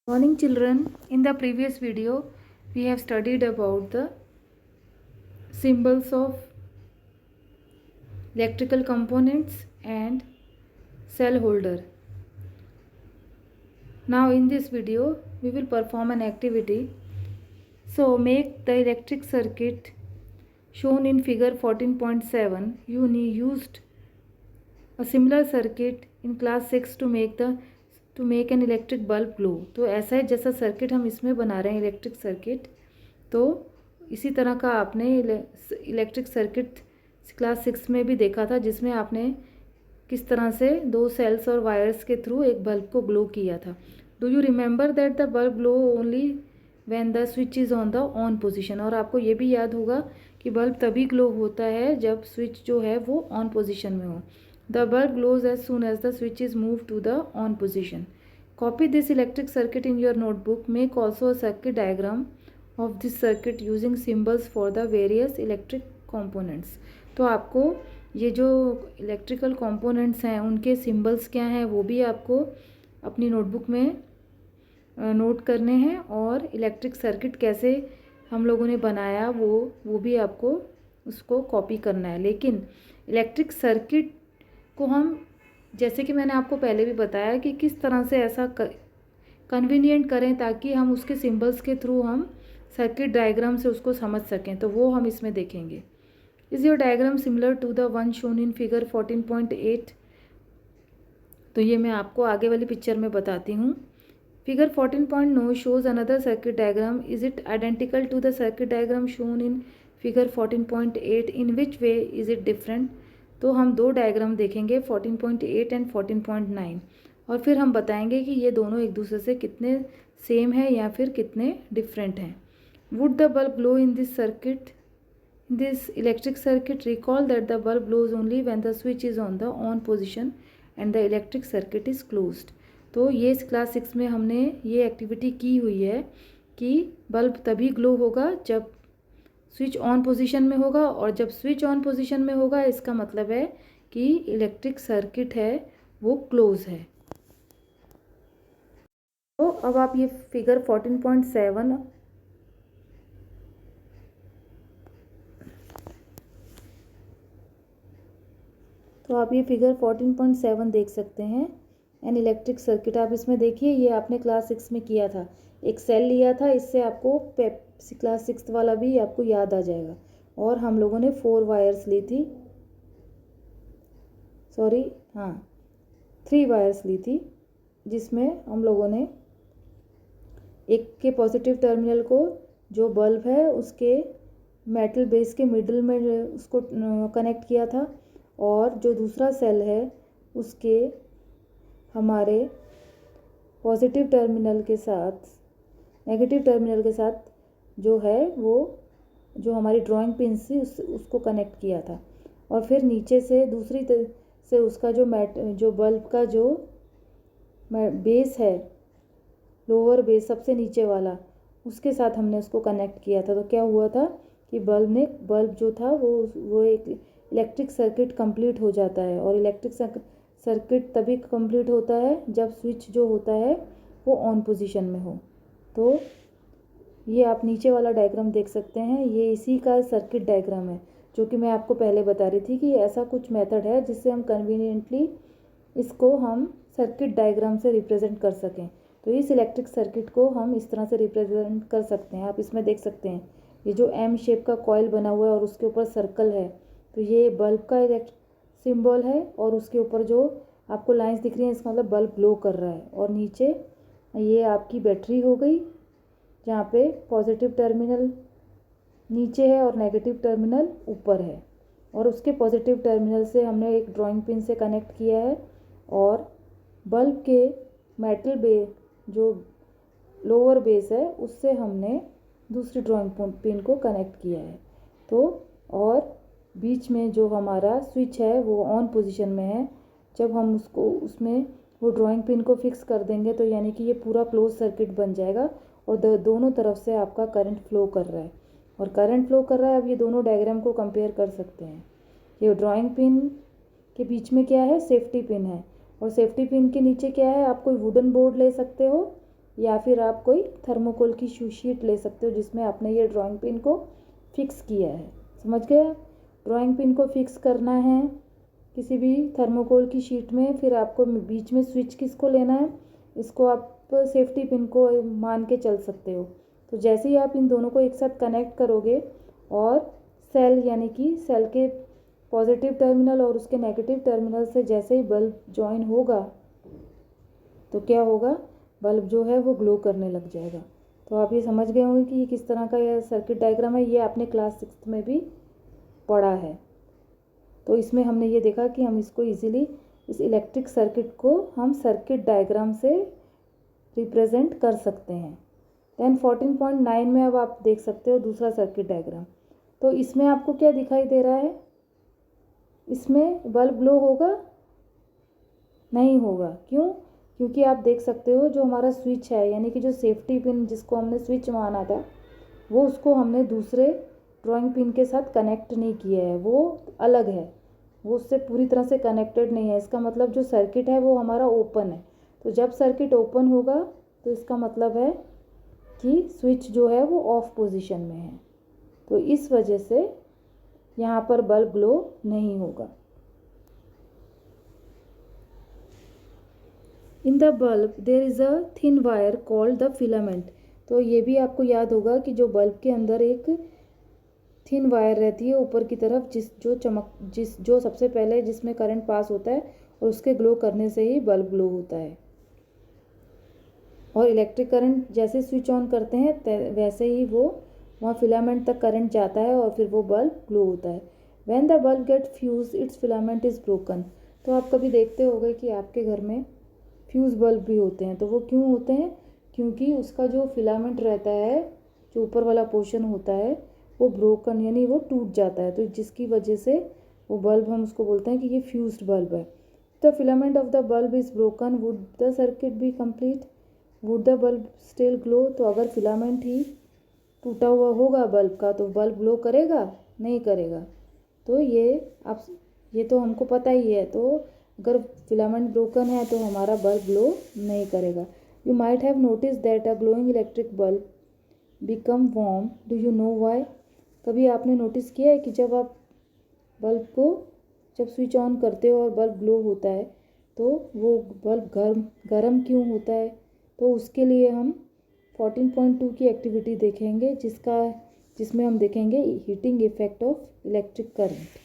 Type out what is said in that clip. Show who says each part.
Speaker 1: Morning children, in the previous video we have studied about the symbols of electrical components and cell holder. Now in this video we will perform an activity. So make the electric circuit shown in figure 14.7. You used a similar circuit in class 6 to make an electric bulb glow. तो ऐसा है जैसा circuit हम इसमें बना रहे हैं electric circuit, तो इसी तरह का आपने इलेक्ट्रिक सर्किट क्लास 6 में भी देखा था, जिसमें आपने किस तरह से दो सेल्स और वायर्स के थ्रू एक बल्ब को ग्लो किया था. Do you remember that the bulb glow only when the switch is on the on position. और आपको ये भी याद होगा कि बल्ब तभी ग्लो होता है जब स्विच जो है वो ऑन पोजीशन में हो. The bulb glows as soon as the switch is moved to the on position. Copy this electric circuit in your notebook. Make also a circuit diagram of this circuit using symbols for the various electric components. तो आपको ये जो electrical components हैं उनके symbols क्या हैं वो भी आपको अपनी नोटबुक में नोट करने हैं, और इलेक्ट्रिक सर्किट कैसे हम लोगों ने बनाया वो भी आपको उसको कॉपी करना है. लेकिन इलेक्ट्रिक सर्किट को हम, जैसे कि मैंने आपको पहले भी बताया कि किस तरह से ऐसा कन्वीनियंट करें ताकि हम उसके सिंबल्स के थ्रू हम सर्किट डायग्राम से उसको समझ सकें, तो वो हम इसमें देखेंगे. Is your diagram similar to the one shown in figure 14.8. तो ये मैं आपको आगे वाली पिक्चर में बताती हूँ. Figure 14.9 shows another circuit diagram. Is it identical to the circuit diagram shown in figure 14.8? In which way is it different? तो हम दो डायग्राम देखेंगे 14.8 एंड 14.9, और फिर हम बताएंगे कि ये दोनों एक दूसरे से कितने सेम है या फिर कितने डिफरेंट हैं. Would the bulb glow in this circuit, in this electric circuit? Recall that the bulb glows only when the switch is on the on position and the electric circuit is closed. तो ये class 6 में हमने ये activity की हुई है कि bulb तभी ग्लो होगा जब स्विच ऑन पोजीशन में होगा, और जब स्विच ऑन पोजीशन में होगा इसका मतलब है कि इलेक्ट्रिक सर्किट है वो क्लोज है. तो अब आप ये फिगर 14.7 तो आप ये फिगर 14.7 देख सकते हैं. एन इलेक्ट्रिक सर्किट, आप इसमें देखिए ये आपने क्लास 6 में किया था, एक सेल लिया था, इससे आपको क्लास 6 वाला भी आपको याद आ जाएगा. और हम लोगों ने 4 वायर्स ली थी, सॉरी हाँ 3 वायर्स ली थी, जिसमें हम लोगों ने एक के पॉजिटिव टर्मिनल को जो बल्ब है उसके मेटल बेस के मिडल में उसको कनेक्ट किया था, और जो दूसरा सेल है उसके हमारे पॉजिटिव टर्मिनल के साथ नेगेटिव टर्मिनल के साथ जो है वो जो हमारी ड्राइंग पिन से उसको कनेक्ट किया था. और फिर नीचे से दूसरी से उसका जो बल्ब का जो बेस है, लोअर बेस सबसे नीचे वाला, उसके साथ हमने उसको कनेक्ट किया था. तो क्या हुआ था कि बल्ब जो था वो एक इलेक्ट्रिक सर्किट कंप्लीट हो जाता है. और इलेक्ट्रिक सर्किट तभी कंप्लीट होता है जब स्विच जो होता है वो ऑन पोजीशन में हो. तो ये आप नीचे वाला डायग्राम देख सकते हैं, ये इसी का सर्किट डायग्राम है, जो कि मैं आपको पहले बता रही थी कि ऐसा कुछ मेथड है जिससे हम कन्वीनियंटली इसको हम सर्किट डायग्राम से रिप्रेजेंट कर सकें. तो इस इलेक्ट्रिक सर्किट को हम इस तरह से रिप्रेजेंट कर सकते हैं. आप इसमें देख सकते हैं ये जो एम शेप का कॉइल बना हुआ है और उसके ऊपर सर्कल है, तो ये बल्ब का सिंबल है, और उसके ऊपर जो आपको लाइंस दिख रही हैं इसका मतलब बल्ब ग्लो कर रहा है. और नीचे ये आपकी बैटरी हो गई जहाँ पे पॉजिटिव टर्मिनल नीचे है और नेगेटिव टर्मिनल ऊपर है, और उसके पॉजिटिव टर्मिनल से हमने एक ड्राइंग पिन से कनेक्ट किया है, और बल्ब के मेटल जो लोअर बेस है उससे हमने दूसरी ड्राइंग पिन को कनेक्ट किया है. तो और बीच में जो हमारा स्विच है वो ऑन पोजीशन में है. जब हम उसमें वो ड्राइंग पिन को फिक्स कर देंगे तो यानी कि ये पूरा क्लोज सर्किट बन जाएगा, और दोनों तरफ से आपका करंट फ्लो कर रहा है, और करंट फ्लो कर रहा है. अब ये दोनों डायग्राम को कंपेयर कर सकते हैं. ये ड्राइंग पिन के बीच में क्या है, सेफ्टी पिन है, और सेफ्टी पिन के नीचे क्या है, आप कोई वुडन बोर्ड ले सकते हो या फिर आप कोई थर्मोकोल की शीट ले सकते हो जिसमें आपने ये ड्राइंग पिन को फिक्स किया है। समझ गए? ड्राइंग पिन को फिक्स करना है किसी भी थर्मोकोल की शीट में, फिर आपको बीच में स्विच किसको लेना है, इसको आप सेफ्टी पिन को मान के चल सकते हो। तो जैसे ही आप इन दोनों को एक साथ कनेक्ट करोगे और सेल यानी कि सेल के पॉजिटिव टर्मिनल और उसके नेगेटिव टर्मिनल से जैसे ही बल्ब ज्वाइन होगा तो क्या होगा, बल्ब जो है वो ग्लो करने लग जाएगा। तो आप ये समझ गए होंगे कि ये किस तरह का यह सर्किट डायग्राम है। ये आपने क्लास 6 में भी पढ़ा है। तो इसमें हमने ये देखा कि हम इसको इजीली इस इलेक्ट्रिक सर्किट को हम सर्किट डायग्राम से रिप्रेजेंट कर सकते हैं। देन 14.9 में अब आप देख सकते हो दूसरा सर्किट डायग्राम। तो इसमें आपको क्या दिखाई दे रहा है, इसमें बल्ब ग्लो होगा? नहीं होगा। क्यों? क्योंकि आप देख सकते हो जो हमारा स्विच है यानी कि जो सेफ्टी पिन जिसको हमने स्विच माना था वो उसको हमने दूसरे ड्राइंग पिन के साथ कनेक्ट नहीं किया है, वो अलग है, वो उससे पूरी तरह से कनेक्टेड नहीं है। इसका मतलब जो सर्किट है वो हमारा ओपन है। तो जब सर्किट ओपन होगा तो इसका मतलब है कि स्विच जो है वो ऑफ पोजीशन में है। तो इस वजह से यहाँ पर बल्ब ग्लो नहीं होगा। In the bulb there is a thin wire called the filament. तो ये भी आपको याद होगा कि जो बल्ब के अंदर एक थिन वायर रहती है ऊपर की तरफ जो सबसे पहले जिसमें करंट पास होता है और उसके ग्लो करने से ही बल्ब ग्लो होता है। और इलेक्ट्रिक करंट जैसे स्विच ऑन करते हैं वैसे ही वो वहाँ फिलामेंट तक करंट जाता है और फिर वो बल्ब ग्लो होता है। When the bulb get fuse its filament is broken. तो आप कभी देखते होंगे कि आपके घर में फ्यूज़ बल्ब भी होते हैं। तो वो क्यों होते हैं? क्योंकि उसका जो फिलामेंट रहता है, जो ऊपर वाला पोर्शन होता है वो ब्रोकन यानी वो टूट जाता है। तो जिसकी वजह से वो बल्ब हम उसको बोलते हैं कि ये फ्यूज्ड बल्ब है। The filament of the bulb is broken would the circuit be complete, would the bulb still glow. तो अगर फिलामेंट ही टूटा हुआ होगा बल्ब का तो बल्ब ग्लो करेगा? नहीं करेगा। तो ये तो हमको पता ही है। तो अगर फिलामेंट ब्रोकन है तो हमारा बल्ब ग्लो नहीं करेगा। You might have notice that a glowing electric bulb become warm, do you know why. कभी आपने नोटिस किया है कि जब आप बल्ब को जब स्विच ऑन करते हो और बल्ब ग्लो होता है तो वो बल्ब गर्म क्यों होता है? तो उसके लिए हम 14.2 की एक्टिविटी देखेंगे जिसमें हम देखेंगे heating effect of electric current.